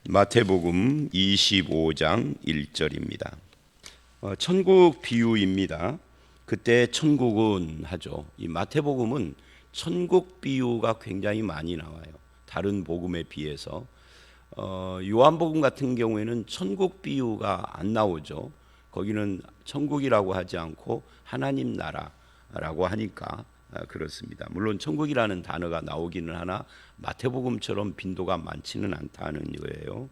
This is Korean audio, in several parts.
마태복음 25장 1절입니다. 천국 비유입니다. 그때 천국은 하죠. 이 마태복음은 천국 비유가 굉장히 많이 나와요. 다른 복음에 비해서. 요한복음 같은 경우에는 천국 비유가 안 나오죠. 거기는 천국이라고 하지 않고 하나님 나라라고 하니까 그렇습니다. 물론 천국이라는 단어가 나오기는 하나 마태복음처럼 빈도가 많지는 않다는 거예요.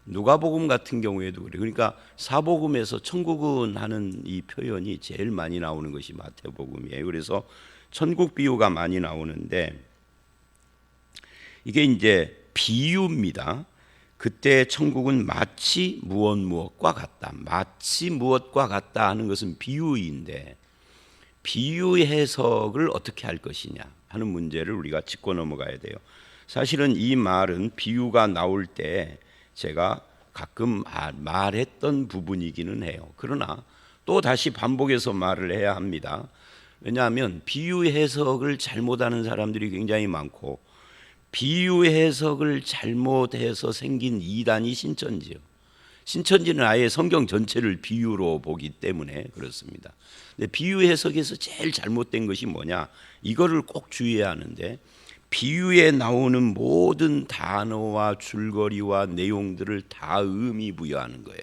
누가복음 같은 경우에도 그래요. 그러니까 사복음에서 천국은 하는 이 표현이 제일 많이 나오는 것이 마태복음이에요. 그래서 천국 비유가 많이 나오는데 이게 이제 비유입니다. 그때 천국은 마치 무엇과 같다. 마치 무엇과 같다 하는 것은 비유인데 비유 해석을 어떻게 할 것이냐 하는 문제를 우리가 짚고 넘어가야 돼요. 사실은 이 말은 비유가 나올 때 제가 가끔 말했던 부분이기는 해요. 그러나 또 다시 반복해서 말을 해야 합니다. 왜냐하면 비유 해석을 잘못하는 사람들이 굉장히 많고 비유 해석을 잘못해서 생긴 이단이 신천지요. 신천지는 아예 성경 전체를 비유로 보기 때문에 그렇습니다. 근데 비유 해석에서 제일 잘못된 것이 뭐냐? 이거를 꼭 주의해야 하는데 비유에 나오는 모든 단어와 줄거리와 내용들을 다 의미 부여하는 거예요.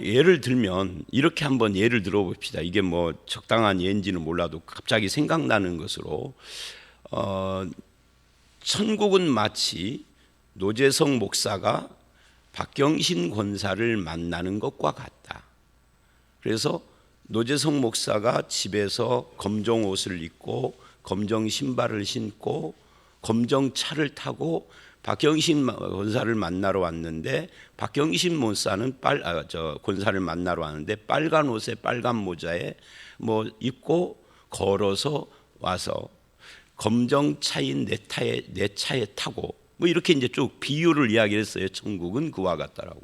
예를 들면 이렇게 한번 예를 들어봅시다. 이게 뭐 적당한 예인지는 몰라도 갑자기 생각나는 것으로 천국은 마치 노재성 목사가 박경신 권사를 만나는 것과 같다. 그래서 노재성 목사가 집에서 검정 옷을 입고 검정 신발을 신고 검정 차를 타고 박경신 권사를 만나러 왔는데 박경신 권사를 만나러 왔는데 빨간 옷에 빨간 모자에 뭐 입고 걸어서 와서 검정 차인 내 차에 타고 뭐 이렇게 이제 쭉 비유를 이야기했어요. 천국은 그와 같다라고.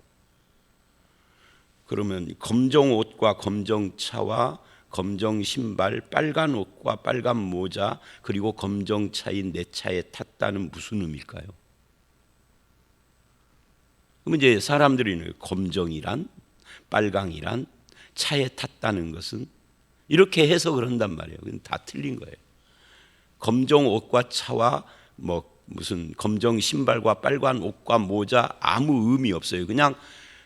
그러면 검정 옷과 검정 차와 검정 신발, 빨간 옷과 빨간 모자 그리고 검정 차인 내 차에 탔다는 무슨 의미일까요? 그럼 이제 사람들이 검정이란 빨강이란 차에 탔다는 것은 이렇게 해석을 한단 말이에요. 다 틀린 거예요. 검정 옷과 차와 무슨 검정 신발과 빨간 옷과 모자 아무 의미 없어요. 그냥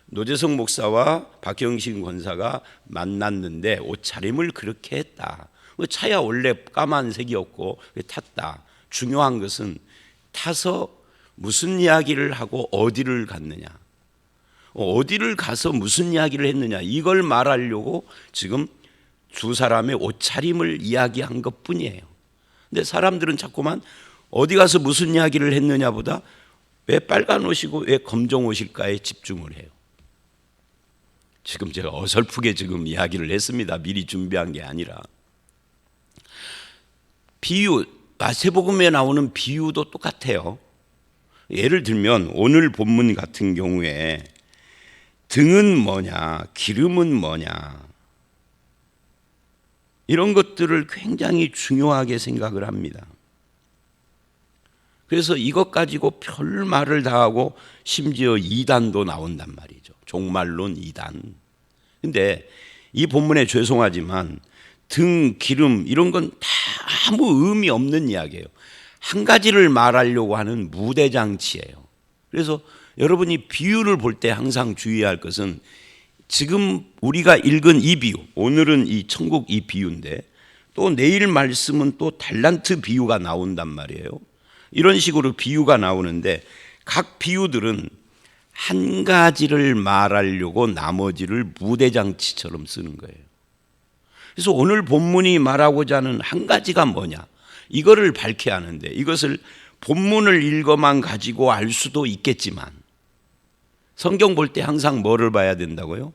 노재성 목사와 박경신 권사가 만났는데 옷차림을 그렇게 했다. 차야 원래 까만색이었고 탔다. 중요한 것은 타서 무슨 이야기를 하고 어디를 갔느냐, 어디를 가서 무슨 이야기를 했느냐 이걸 말하려고 지금 두 사람의 옷차림을 이야기한 것뿐이에요. 근데 사람들은 자꾸만 어디 가서 무슨 이야기를 했느냐보다 왜 빨간 옷이고 왜 검정 옷일까에 집중을 해요. 지금 제가 어설프게 지금 이야기를 했습니다. 미리 준비한 게 아니라. 비유, 마태복음에 나오는 비유도 똑같아요. 예를 들면 오늘 본문 같은 경우에 등은 뭐냐, 기름은 뭐냐 이런 것들을 굉장히 중요하게 생각을 합니다. 그래서 이것 가지고 별 말을 다 하고 심지어 이단도 나온단 말이죠. 종말론 이단. 근데 이 본문에 죄송하지만 등, 기름 이런 건 다 아무 의미 없는 이야기예요. 한 가지를 말하려고 하는 무대장치예요. 그래서 여러분이 비유를 볼 때 항상 주의할 것은 지금 우리가 읽은 이 비유, 오늘은 이 천국 이 비유인데 또 내일 말씀은 또 달란트 비유가 나온단 말이에요. 이런 식으로 비유가 나오는데 각 비유들은 한 가지를 말하려고 나머지를 무대장치처럼 쓰는 거예요. 그래서 오늘 본문이 말하고자 하는 한 가지가 뭐냐 이거를 밝혀야 하는데 이것을 본문을 읽어만 가지고 알 수도 있겠지만 성경 볼 때 항상 뭐를 봐야 된다고요?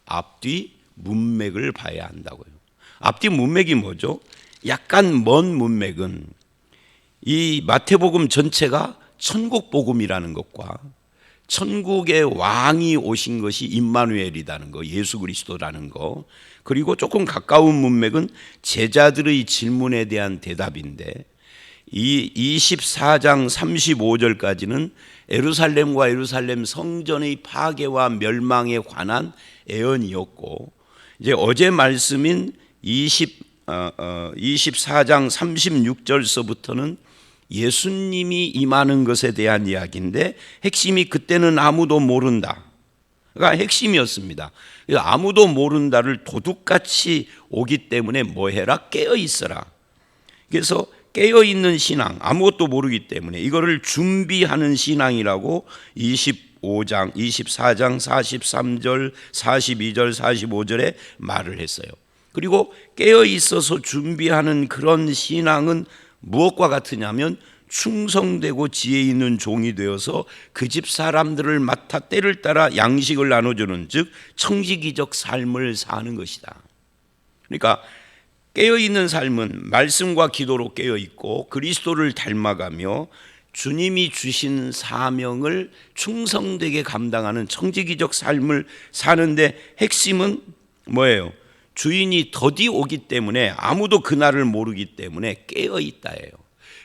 앞뒤 문맥을 봐야 한다고요. 앞뒤 문맥이 뭐죠? 약간 먼 문맥은 이 마태복음 전체가 천국복음이라는 것과 천국의 왕이 오신 것이 임마누엘이라는 거, 예수 그리스도라는 거, 그리고 조금 가까운 문맥은 제자들의 질문에 대한 대답인데 이 24장 35절까지는 예루살렘과 예루살렘 성전의 파괴와 멸망에 관한 예언이었고, 이제 어제 말씀인 24장 36절서부터는 예수님이 임하는 것에 대한 이야기인데, 핵심이 그때는 아무도 모른다. 그러니까 핵심이었습니다. 아무도 모른다를 도둑같이 오기 때문에 뭐 해라? 깨어 있어라. 그래서 깨어 있는 신앙, 아무것도 모르기 때문에 이거를 준비하는 신앙이라고 24장 43절, 42절, 45절에 말을 했어요. 그리고 깨어 있어서 준비하는 그런 신앙은 무엇과 같으냐면 충성되고 지혜 있는 종이 되어서 그 집 사람들을 맡아 때를 따라 양식을 나눠주는, 즉 청지기적 삶을 사는 것이다. 그러니까 깨어있는 삶은 말씀과 기도로 깨어있고 그리스도를 닮아가며 주님이 주신 사명을 충성되게 감당하는 청지기적 삶을 사는데, 핵심은 뭐예요? 주인이 더디 오기 때문에, 아무도 그날을 모르기 때문에 깨어있다예요.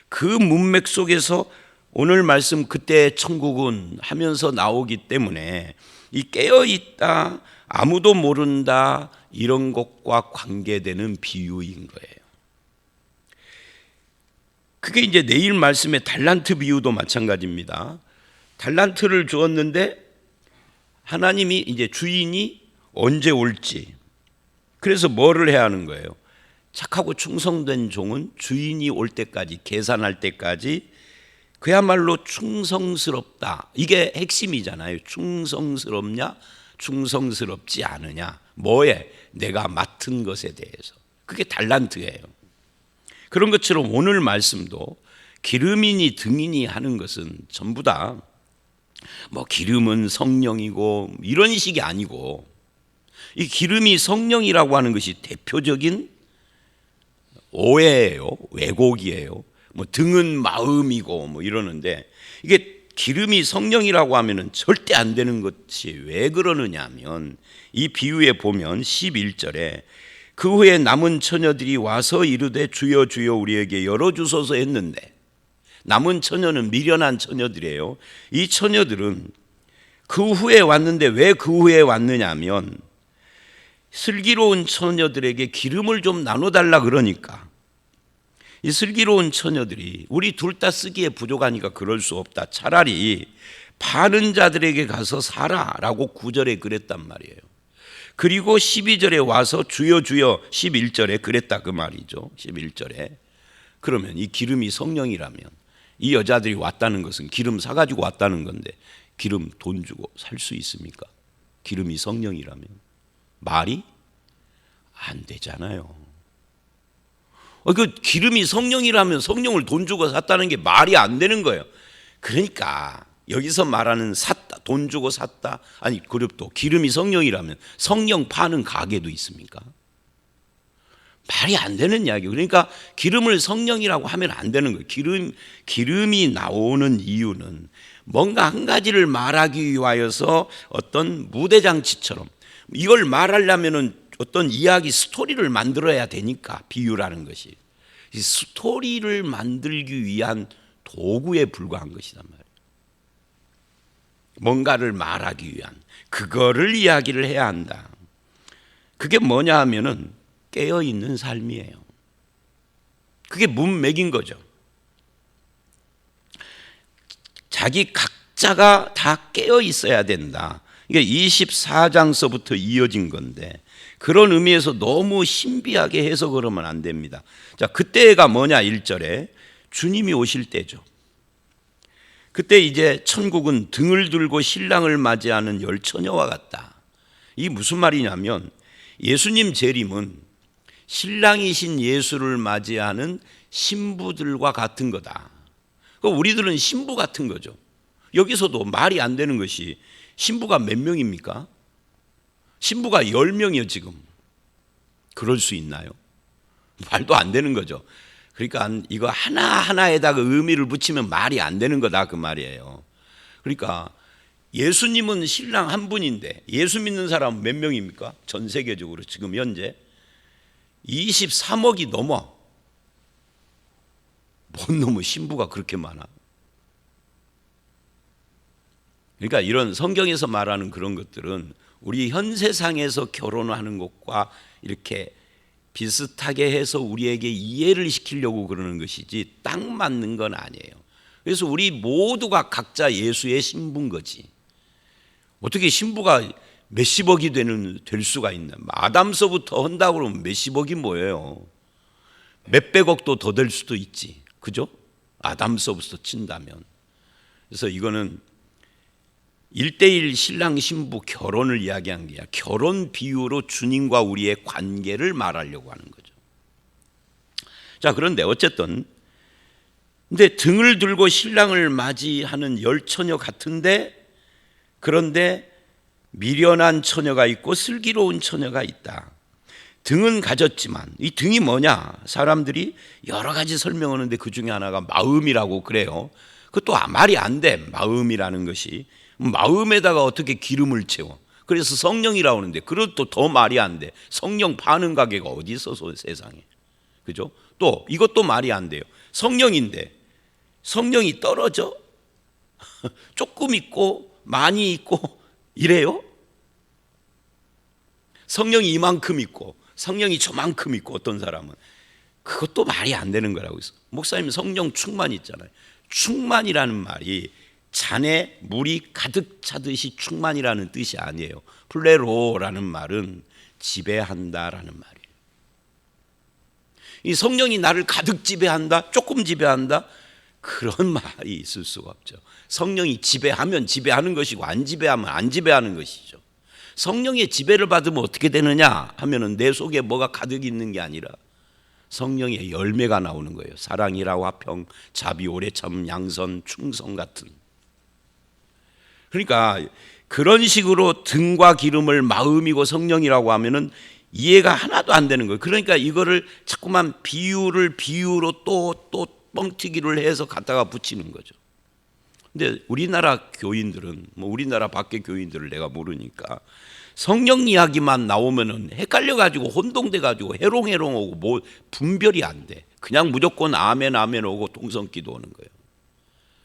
그 문맥 속에서 오늘 말씀 그때 천국은 하면서 나오기 때문에 이 깨어있다, 아무도 모른다, 이런 것과 관계되는 비유인 거예요. 그게 이제 내일 말씀의 달란트 비유도 마찬가지입니다. 달란트를 주었는데 하나님이 이제 주인이 언제 올지, 그래서 뭐를 해야 하는 거예요? 착하고 충성된 종은 주인이 올 때까지, 계산할 때까지 그야말로 충성스럽다. 이게 핵심이잖아요. 충성스럽냐, 충성스럽지 않으냐. 뭐에? 내가 맡은 것에 대해서. 그게 달란트예요. 그런 것처럼 오늘 말씀도 기름이니 등이니 하는 것은 전부 다 뭐 기름은 성령이고 이런 식이 아니고, 이 기름이 성령이라고 하는 것이 대표적인 오해예요. 왜곡이에요. 뭐 등은 마음이고 뭐 이러는데, 이게 기름이 성령이라고 하면은 절대 안 되는 것이 왜 그러느냐 하면, 이 비유에 보면 11절에 그 후에 남은 처녀들이 와서 이르되 주여 주여 우리에게 열어주소서 했는데, 남은 처녀는 미련한 처녀들이에요. 이 처녀들은 그 후에 왔는데, 왜 그 후에 왔느냐 하면 슬기로운 처녀들에게 기름을 좀 나눠달라 그러니까, 이 슬기로운 처녀들이 우리 둘 다 쓰기에 부족하니까 그럴 수 없다, 차라리 파는 자들에게 가서 사라라고 9절에 그랬단 말이에요. 그리고 12절에 와서 주여 주여 11절에 그랬다 그 말이죠. 11절에. 그러면 이 기름이 성령이라면 이 여자들이 왔다는 것은 기름 사가지고 왔다는 건데, 기름 돈 주고 살 수 있습니까? 기름이 성령이라면. 말이 안 되잖아요. 그 기름이 성령이라면 성령을 돈 주고 샀다는 게 말이 안 되는 거예요. 그러니까 여기서 말하는 샀다, 돈 주고 샀다, 아니 그리고 또 기름이 성령이라면 성령 파는 가게도 있습니까? 말이 안 되는 이야기예요. 그러니까 기름을 성령이라고 하면 안 되는 거예요. 기름이 나오는 이유는 뭔가 한 가지를 말하기 위하여서 어떤 무대장치처럼 이걸 말하려면은 어떤 이야기 스토리를 만들어야 되니까, 비유라는 것이 이 스토리를 만들기 위한 도구에 불과한 것이란 말이에요. 뭔가를 말하기 위한, 그거를 이야기를 해야 한다. 그게 뭐냐 하면은 깨어있는 삶이에요. 그게 문맥인 거죠. 자기 각자가 다 깨어 있어야 된다. 이게 24장서부터 이어진 건데, 그런 의미에서 너무 신비하게 해석을 하면 안 됩니다. 자, 그때가 뭐냐? 1절에 주님이 오실 때죠. 그때 이제 천국은 등을 들고 신랑을 맞이하는 열 처녀와 같다. 이게 무슨 말이냐면, 예수님 재림은 신랑이신 예수를 맞이하는 신부들과 같은 거다. 우리들은 신부 같은 거죠. 여기서도 말이 안 되는 것이, 신부가 몇 명입니까? 신부가 10명이요 지금. 그럴 수 있나요? 말도 안 되는 거죠. 그러니까 이거 하나하나에다가 의미를 붙이면 말이 안 되는 거다 그 말이에요. 그러니까 예수님은 신랑 한 분인데 예수 믿는 사람은 몇 명입니까? 전 세계적으로 지금 현재 23억이 넘어. 뭔 놈의 신부가 그렇게 많아? 그러니까 이런 성경에서 말하는 그런 것들은 우리 현 세상에서 결혼하는 것과 이렇게 비슷하게 해서 우리에게 이해를 시키려고 그러는 것이지 딱 맞는 건 아니에요. 그래서 우리 모두가 각자 예수의 신부인 거지. 어떻게 신부가 몇십억이 될 수가 있나? 아담서부터 한다고 그러면 몇십억이 뭐예요? 몇백억도 더 될 수도 있지. 그죠? 아담서부터 친다면. 그래서 이거는 1:1 신랑 신부 결혼을 이야기한 게 아니라 결혼 비유로 주님과 우리의 관계를 말하려고 하는 거죠. 자, 그런데 어쨌든 근데 등을 들고 신랑을 맞이하는 열처녀 같은데, 그런데 미련한 처녀가 있고 슬기로운 처녀가 있다. 등은 가졌지만 이 등이 뭐냐? 사람들이 여러 가지 설명하는데 그 중에 하나가 마음이라고 그래요. 그것도 말이 안 돼. 마음이라는 것이 마음에다가 어떻게 기름을 채워? 그래서 성령이라고 하는데 그것도 더 말이 안 돼. 성령 파는 가게가 어디 있어서 세상에. 그죠? 또 이것도 말이 안 돼요. 성령인데 성령이 떨어져? 조금 있고 많이 있고 이래요? 성령이 이만큼 있고 성령이 저만큼 있고 어떤 사람은 그것도 말이 안 되는 거라고 있어. 목사님 성령 충만 있잖아요. 충만이라는 말이 잔에 물이 가득 차듯이 충만이라는 뜻이 아니에요. 플레로라는 말은 지배한다라는 말이에요. 이 성령이 나를 가득 지배한다, 조금 지배한다, 그런 말이 있을 수가 없죠. 성령이 지배하면 지배하는 것이고 안 지배하면 안 지배하는 것이죠. 성령의 지배를 받으면 어떻게 되느냐 하면은 내 속에 뭐가 가득 있는 게 아니라 성령의 열매가 나오는 거예요. 사랑이라 화평, 자비, 오래 참, 양선, 충성 같은. 그러니까 그런 식으로 등과 기름을 마음이고 성령이라고 하면은 이해가 하나도 안 되는 거예요. 그러니까 이거를 자꾸만 비유로 또 뻥튀기를 해서 갖다가 붙이는 거죠. 근데 우리나라 교인들은 우리나라 밖의 교인들을 내가 모르니까 성령 이야기만 나오면은 헷갈려 가지고 혼동돼 가지고 해롱해롱 오고 뭐 분별이 안 돼. 그냥 무조건 아멘 아멘 오고 동성기도 오는 거예요.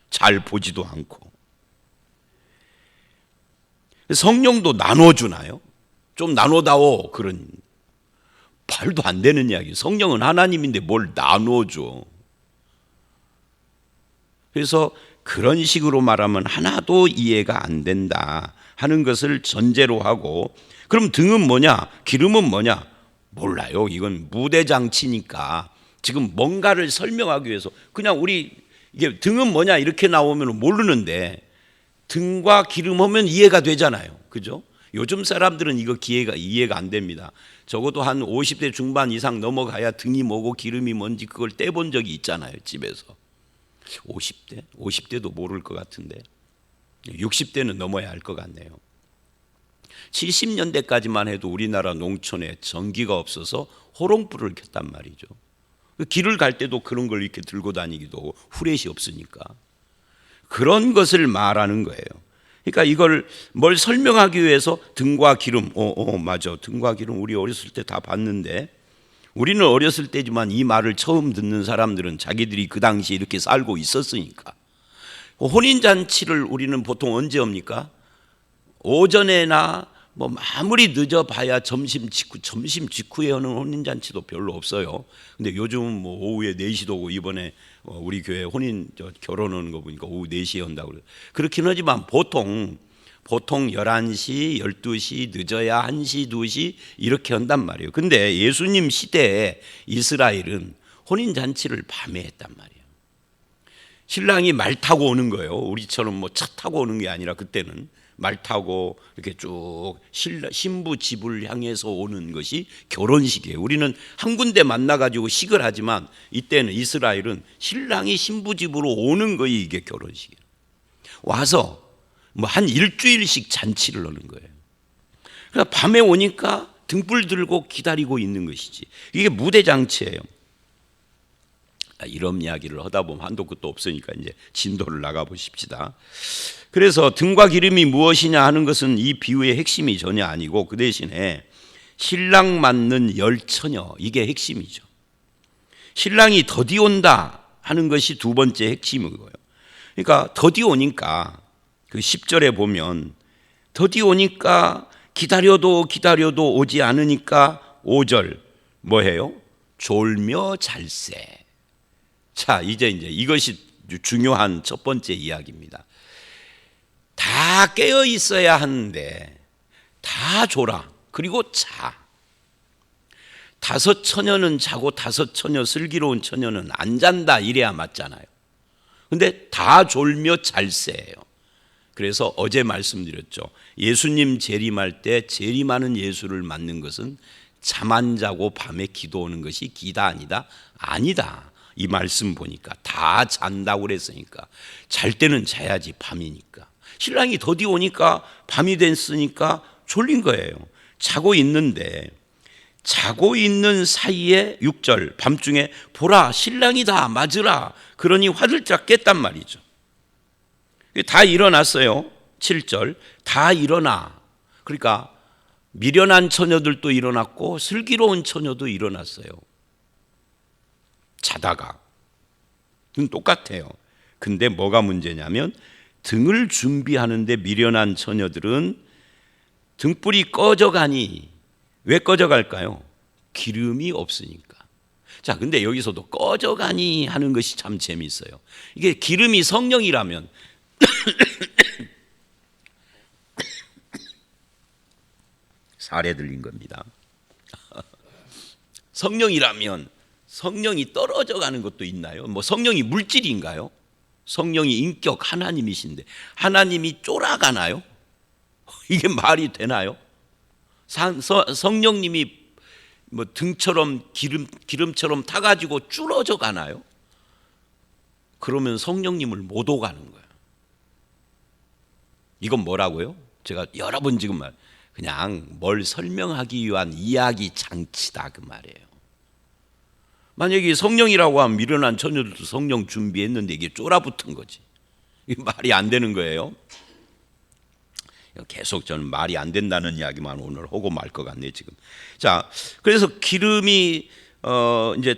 잘 보지도 않고. 성령도 나눠주나요? 좀 나눠다오. 그런 말도 안 되는 이야기. 성령은 하나님인데 뭘 나눠줘. 그래서 그런 식으로 말하면 하나도 이해가 안 된다 하는 것을 전제로 하고, 그럼 등은 뭐냐? 기름은 뭐냐? 몰라요. 이건 무대장치니까 지금 뭔가를 설명하기 위해서 그냥 우리 이게 등은 뭐냐 이렇게 나오면 모르는데 등과 기름 하면 이해가 되잖아요. 그죠? 요즘 사람들은 이거 이해가 안 됩니다. 적어도 한 50대 중반 이상 넘어가야 등이 뭐고 기름이 뭔지 그걸 떼본 적이 있잖아요. 집에서. 50대? 50대도 모를 것 같은데 60대는 넘어야 할 것 같네요. 70년대까지만 해도 우리나라 농촌에 전기가 없어서 호롱불을 켰단 말이죠. 길을 갈 때도 그런 걸 이렇게 들고 다니기도 하고 후렛이 없으니까 그런 것을 말하는 거예요. 그러니까 이걸 뭘 설명하기 위해서 등과 기름, 맞아, 등과 기름 우리 어렸을 때 다 봤는데, 우리는 어렸을 때지만 이 말을 처음 듣는 사람들은 자기들이 그 당시에 이렇게 살고 있었으니까. 혼인잔치를 우리는 보통 언제 합니까? 오전에나 뭐 아무리 늦어봐야 점심 직후에 하는 혼인잔치도 별로 없어요. 근데 요즘은 뭐 오후에 4시도 오고, 이번에 우리 교회 결혼하는 거 보니까 오후 4시에 한다고 그래요. 그렇긴 하지만 보통 11시, 12시, 늦어야 1시, 2시 이렇게 한단 말이에요. 근데 예수님 시대에 이스라엘은 혼인잔치를 밤에 했단 말이에요. 신랑이 말 타고 오는 거예요. 우리처럼 뭐 차 타고 오는 게 아니라 그때는 말 타고 이렇게 쭉 신부 집을 향해서 오는 것이 결혼식이에요. 우리는 한 군데 만나가지고 식을 하지만 이때는 이스라엘은 신랑이 신부 집으로 오는 거이 이게 결혼식이에요. 와서 뭐 한 일주일씩 잔치를 하는 거예요. 그러니까 밤에 오니까 등불 들고 기다리고 있는 것이지. 이게 무대장치예요. 이런 이야기를 하다 보면 한도 끝도 없으니까 이제 진도를 나가 보십시다. 그래서 등과 기름이 무엇이냐 하는 것은 이 비유의 핵심이 전혀 아니고 그 대신에 신랑 맞는 열처녀, 이게 핵심이죠. 신랑이 더디 온다 하는 것이 두 번째 핵심이고요. 그러니까 더디 오니까 그 10절에 보면 더디 오니까 기다려도 오지 않으니까 5절 뭐해요? 졸며 잘세. 자, 이제 이것이 중요한 첫 번째 이야기입니다. 다 깨어 있어야 하는데 다 졸아. 그리고 자. 5 처녀는 자고 5 처녀 슬기로운 처녀는 안 잔다 이래야 맞잖아요. 근데 다 졸며 잘세예요. 그래서 어제 말씀드렸죠. 예수님 재림할 때 재림하는 예수를 맞는 것은 잠 안 자고 밤에 기도하는 것이 기다 아니다? 아니다. 이 말씀 보니까 다 잔다고 그랬으니까 잘 때는 자야지 밤이니까. 신랑이 더디 오니까 밤이 됐으니까 졸린 거예요. 자고 있는데 자고 있는 사이에 6절 밤중에 보라 신랑이다 맞으라 그러니 화들짝 깼단 말이죠. 다 일어났어요. 7절 다 일어나. 그러니까 미련한 처녀들도 일어났고 슬기로운 처녀도 일어났어요. 자다가 똑같아요. 근데 뭐가 문제냐면 등을 준비하는데 미련한 처녀들은 등불이 꺼져가니 왜 꺼져갈까요? 기름이 없으니까. 자, 근데 여기서도 꺼져가니 하는 것이 참 재미있어요. 이게 기름이 성령이라면 살에 들린 겁니다. 성령이라면 성령이 떨어져 가는 것도 있나요? 뭐 성령이 물질인가요? 성령이 인격 하나님이신데 하나님이 쫄아가나요? 이게 말이 되나요? 성령님이 뭐 등처럼 기름처럼 타가지고 줄어져 가나요? 그러면 성령님을 못 오가는 거예요. 이건 뭐라고요? 제가 여러 번 지금 그냥 뭘 설명하기 위한 이야기 장치다 그 말이에요. 만약에 성령이라고 하면 미련한 처녀들도 성령 준비했는데 이게 쫄아붙은 거지. 이게 말이 안 되는 거예요. 계속 저는 말이 안 된다는 이야기만 오늘 하고 말 것 같네 지금. 자, 그래서 기름이 이제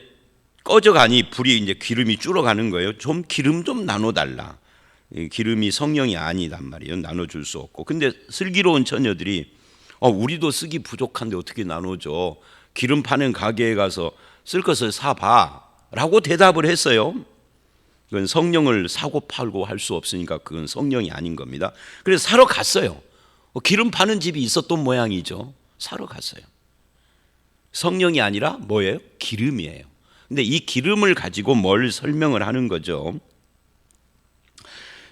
꺼져가니 불이 이제 기름이 줄어가는 거예요. 좀 기름 좀 나눠달라. 기름이 성령이 아니단 말이에요. 나눠줄 수 없고. 근데 슬기로운 처녀들이 우리도 쓰기 부족한데 어떻게 나눠줘? 기름 파는 가게에 가서 쓸 것을 사봐라고 대답을 했어요. 그건 성령을 사고 팔고 할 수 없으니까 그건 성령이 아닌 겁니다. 그래서 사러 갔어요. 기름 파는 집이 있었던 모양이죠. 사러 갔어요. 성령이 아니라 뭐예요? 기름이에요. 근데 이 기름을 가지고 뭘 설명을 하는 거죠.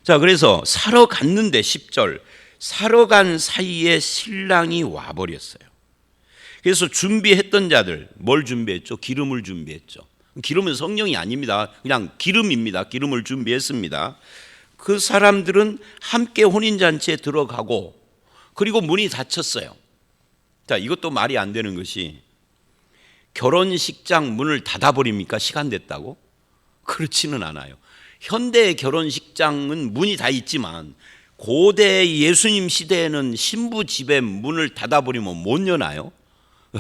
자, 그래서 사러 갔는데 10절 사러 간 사이에 신랑이 와버렸어요. 그래서 준비했던 자들 뭘 준비했죠? 기름을 준비했죠. 기름은 성령이 아닙니다. 그냥 기름입니다. 기름을 준비했습니다. 그 사람들은 함께 혼인잔치에 들어가고 그리고 문이 닫혔어요. 자, 이것도 말이 안 되는 것이 결혼식장 문을 닫아버립니까? 시간 됐다고? 그렇지는 않아요. 현대의 결혼식장은 문이 다 있지만 고대 예수님 시대에는 신부 집에 문을 닫아버리면 못 여나요?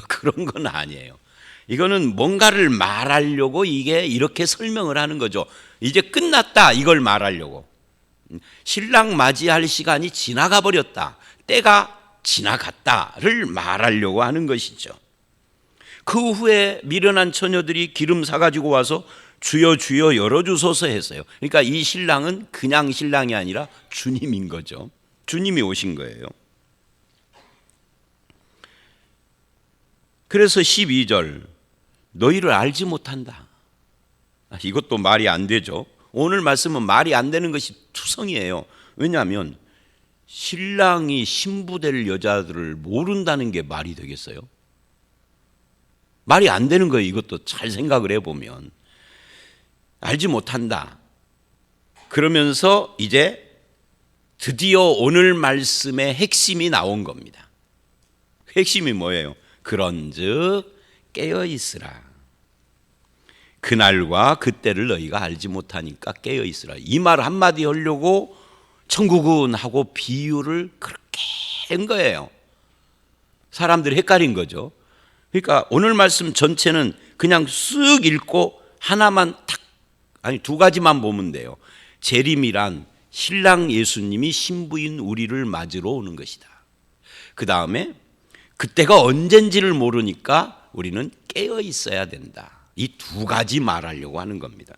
그런 건 아니에요. 이거는 뭔가를 말하려고 이게 이렇게 설명을 하는 거죠. 이제 끝났다 이걸 말하려고. 신랑 맞이할 시간이 지나가 버렸다. 때가 지나갔다를 말하려고 하는 것이죠. 그 후에 미련한 처녀들이 기름 사가지고 와서 주여 주여 열어주소서 했어요. 그러니까 이 신랑은 그냥 신랑이 아니라 주님인 거죠. 주님이 오신 거예요. 그래서 12절 너희를 알지 못한다. 이것도 말이 안 되죠. 오늘 말씀은 말이 안 되는 것이 투성이에요. 왜냐하면 신랑이 신부될 여자들을 모른다는 게 말이 되겠어요? 말이 안 되는 거예요. 이것도 잘 생각을 해보면. 알지 못한다. 그러면서 이제 드디어 오늘 말씀의 핵심이 나온 겁니다. 핵심이 뭐예요? 그런즉 깨어있으라. 그날과 그때를 너희가 알지 못하니까 깨어있으라. 이 말 한마디 하려고 천국은 하고 비유를 그렇게 한 거예요. 사람들이 헷갈린 거죠. 그러니까 오늘 말씀 전체는 그냥 쓱 읽고 하나만 탁 아니, 두 가지만 보면 돼요. 재림이란 신랑 예수님이 신부인 우리를 맞으러 오는 것이다. 그 다음에 그때가 언젠지를 모르니까 우리는 깨어 있어야 된다. 이 두 가지 말하려고 하는 겁니다.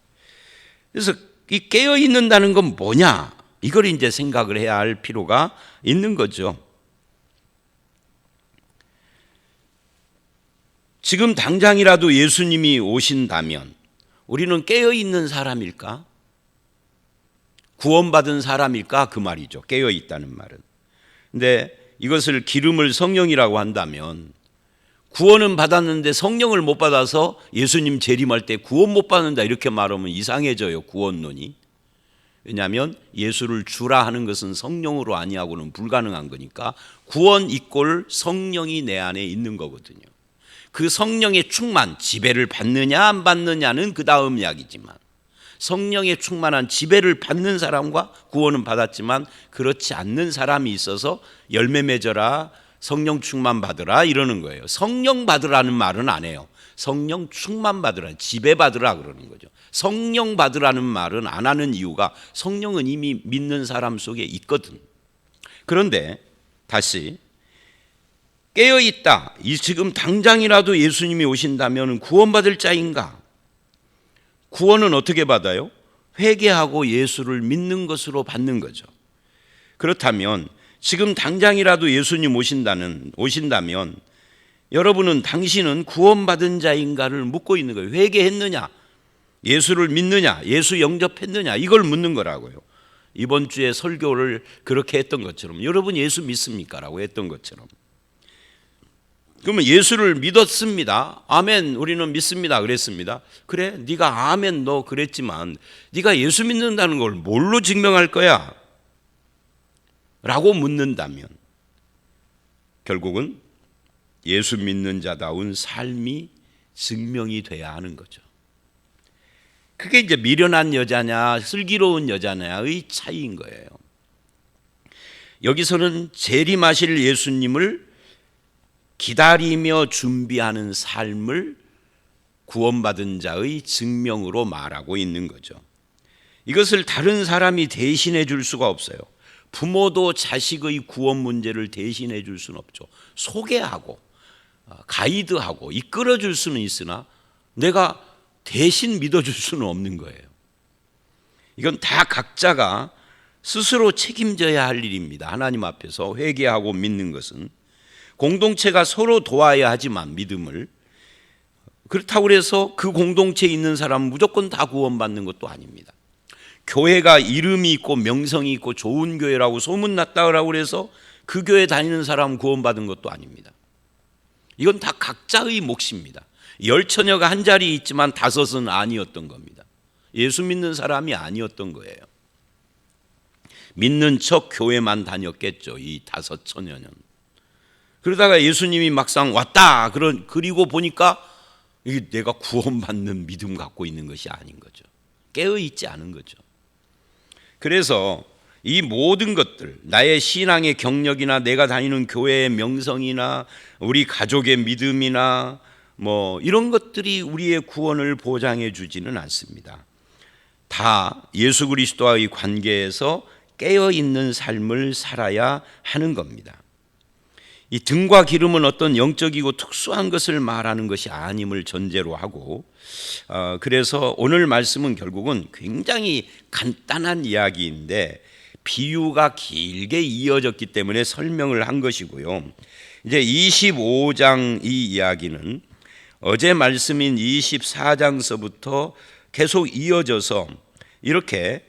그래서 이 깨어 있는다는 건 뭐냐? 이걸 이제 생각을 해야 할 필요가 있는 거죠. 지금 당장이라도 예수님이 오신다면 우리는 깨어 있는 사람일까? 구원받은 사람일까? 그 말이죠. 깨어 있다는 말은. 근데 이것을 기름을 성령이라고 한다면 구원은 받았는데 성령을 못 받아서 예수님 재림할 때 구원 못 받는다 이렇게 말하면 이상해져요. 구원론이. 왜냐하면 예수를 주라 하는 것은 성령으로 아니하고는 불가능한 거니까 구원 이꼴 성령이 내 안에 있는 거거든요. 그 성령의 충만, 지배를 받느냐 안 받느냐는 그 다음 이야기지만 성령의 충만한 지배를 받는 사람과 구원은 받았지만 그렇지 않는 사람이 있어서 열매 맺어라, 성령 충만 받으라 이러는 거예요. 성령 받으라는 말은 안 해요. 성령 충만 받으라, 지배 받으라 그러는 거죠. 성령 받으라는 말은 안 하는 이유가 성령은 이미 믿는 사람 속에 있거든. 그런데 다시 깨어있다. 지금 당장이라도 예수님이 오신다면 구원받을 자인가? 구원은 어떻게 받아요? 회개하고 예수를 믿는 것으로 받는 거죠. 그렇다면 지금 당장이라도 예수님 오신다면 여러분은 당신은 구원받은 자인가를 묻고 있는 거예요. 회개했느냐? 예수를 믿느냐? 예수 영접했느냐? 이걸 묻는 거라고요. 이번 주에 설교를 그렇게 했던 것처럼 여러분 예수 믿습니까? 라고 했던 것처럼. 그러면 예수를 믿었습니다. 아멘, 우리는 믿습니다. 그랬습니다. 그래, 네가 아멘 너 그랬지만 네가 예수 믿는다는 걸 뭘로 증명할 거야? 라고 묻는다면 결국은 예수 믿는 자다운 삶이 증명이 돼야 하는 거죠. 그게 이제 미련한 여자냐 슬기로운 여자냐의 차이인 거예요. 여기서는 재림하실 예수님을 기다리며 준비하는 삶을 구원받은 자의 증명으로 말하고 있는 거죠. 이것을 다른 사람이 대신해 줄 수가 없어요. 부모도 자식의 구원 문제를 대신해 줄 수는 없죠. 소개하고 가이드하고 이끌어 줄 수는 있으나 내가 대신 믿어줄 수는 없는 거예요. 이건 다 각자가 스스로 책임져야 할 일입니다. 하나님 앞에서 회개하고 믿는 것은 공동체가 서로 도와야 하지만 믿음을 그렇다고 해서 그 공동체에 있는 사람은 무조건 다 구원받는 것도 아닙니다. 교회가 이름이 있고 명성이 있고 좋은 교회라고 소문났다고 해서 그 교회 다니는 사람은 구원받은 것도 아닙니다. 이건 다 각자의 몫입니다. 10처녀가 한 자리 있지만 5은 아니었던 겁니다. 예수 믿는 사람이 아니었던 거예요. 믿는 척 교회만 다녔겠죠. 이 5처녀는. 그러다가 예수님이 막상 왔다 그리고 보니까 이게 내가 구원받는 믿음 갖고 있는 것이 아닌 거죠. 깨어있지 않은 거죠. 그래서 이 모든 것들, 나의 신앙의 경력이나 내가 다니는 교회의 명성이나 우리 가족의 믿음이나 뭐 이런 것들이 우리의 구원을 보장해 주지는 않습니다. 다 예수 그리스도와의 관계에서 깨어있는 삶을 살아야 하는 겁니다. 이 등과 기름은 어떤 영적이고 특수한 것을 말하는 것이 아님을 전제로 하고 그래서 오늘 말씀은 결국은 굉장히 간단한 이야기인데 비유가 길게 이어졌기 때문에 설명을 한 것이고요. 이제 25장 이 이야기는 어제 말씀인 24장서부터 계속 이어져서 이렇게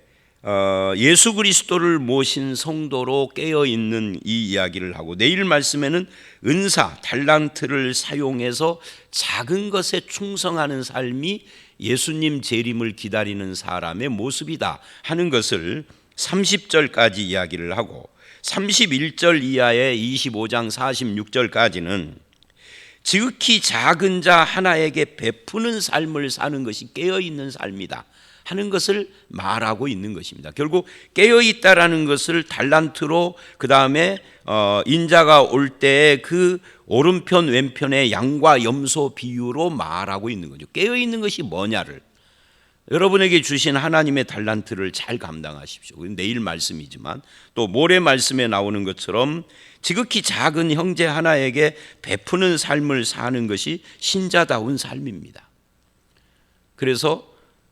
예수 그리스도를 모신 성도로 깨어있는 이 이야기를 하고 내일 말씀에는 은사, 달란트를 사용해서 작은 것에 충성하는 삶이 예수님 재림을 기다리는 사람의 모습이다 하는 것을 30절까지 이야기를 하고 31절 이하의 25장 46절까지는 지극히 작은 자 하나에게 베푸는 삶을 사는 것이 깨어있는 삶이다 하는 것을 말하고 있는 것입니다. 결국 깨어있다라는 것을 달란트로 그 다음에 인자가 올 때의 그 오른편 왼편의 양과 염소 비유로 말하고 있는 거죠. 깨어있는 것이 뭐냐를 여러분에게 주신 하나님의 달란트를 잘 감당하십시오. 내일 말씀이지만 또 모레 말씀에 나오는 것처럼 지극히 작은 형제 하나에게 베푸는 삶을 사는 것이 신자다운 삶입니다. 그래서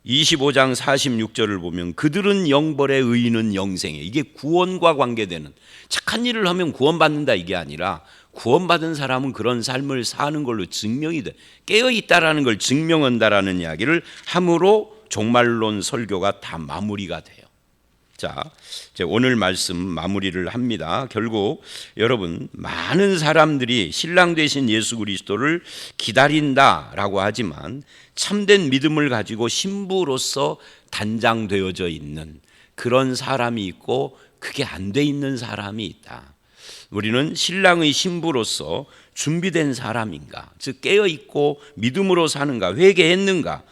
25장 46절을 보면 그들은 영벌에 의인은 영생에, 이게 구원과 관계되는, 착한 일을 하면 구원받는다 이게 아니라 구원받은 사람은 그런 삶을 사는 걸로 증명이 돼, 깨어있다라는 걸 증명한다라는 이야기를 함으로 종말론 설교가 다 마무리가 돼요. 자, 이제 오늘 말씀 마무리를 합니다. 결국 여러분, 많은 사람들이 신랑 되신 예수 그리스도를 기다린다라고 하지만 참된 믿음을 가지고 신부로서 단장되어져 있는 그런 사람이 있고 그게 안 돼 있는 사람이 있다. 우리는 신랑의 신부로서 준비된 사람인가, 즉 깨어있고 믿음으로 사는가, 회개했는가,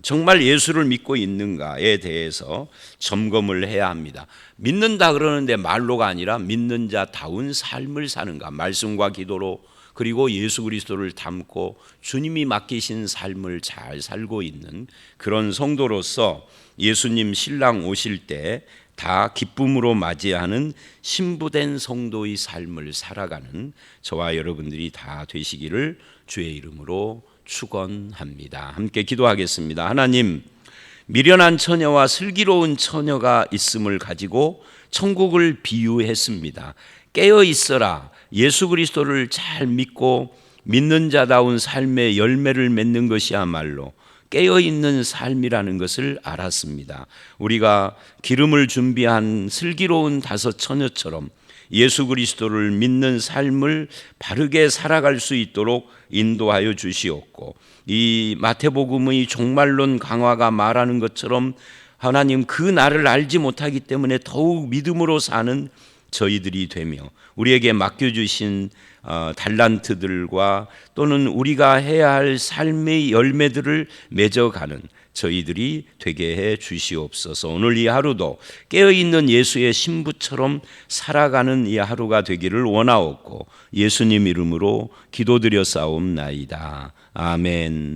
정말 예수를 믿고 있는가에 대해서 점검을 해야 합니다. 믿는다 그러는데 말로가 아니라 믿는 자다운 삶을 사는가, 말씀과 기도로, 그리고 예수 그리스도를 담고 주님이 맡기신 삶을 잘 살고 있는 그런 성도로서 예수님 신랑 오실 때 다 기쁨으로 맞이하는 신부된 성도의 삶을 살아가는 저와 여러분들이 다 되시기를 주의 이름으로 축원합니다. 함께 기도하겠습니다. 하나님, 미련한 처녀와 슬기로운 처녀가 있음을 가지고 천국을 비유했습니다. 깨어 있어라. 예수 그리스도를 잘 믿고 믿는 자다운 삶의 열매를 맺는 것이야말로 깨어있는 삶이라는 것을 알았습니다. 우리가 기름을 준비한 슬기로운 다섯 처녀처럼 예수 그리스도를 믿는 삶을 바르게 살아갈 수 있도록 인도하여 주시옵고, 이 마태복음의 종말론 강화가 말하는 것처럼 하나님 그 날을 알지 못하기 때문에 더욱 믿음으로 사는 저희들이 되며 우리에게 맡겨주신 달란트들과 또는 우리가 해야 할 삶의 열매들을 맺어가는 저희들이 되게 해 주시옵소서. 오늘 이 하루도 깨어있는 예수의 신부처럼 살아가는 이 하루가 되기를 원하옵고 예수님 이름으로 기도드려 싸움나이다. 아멘.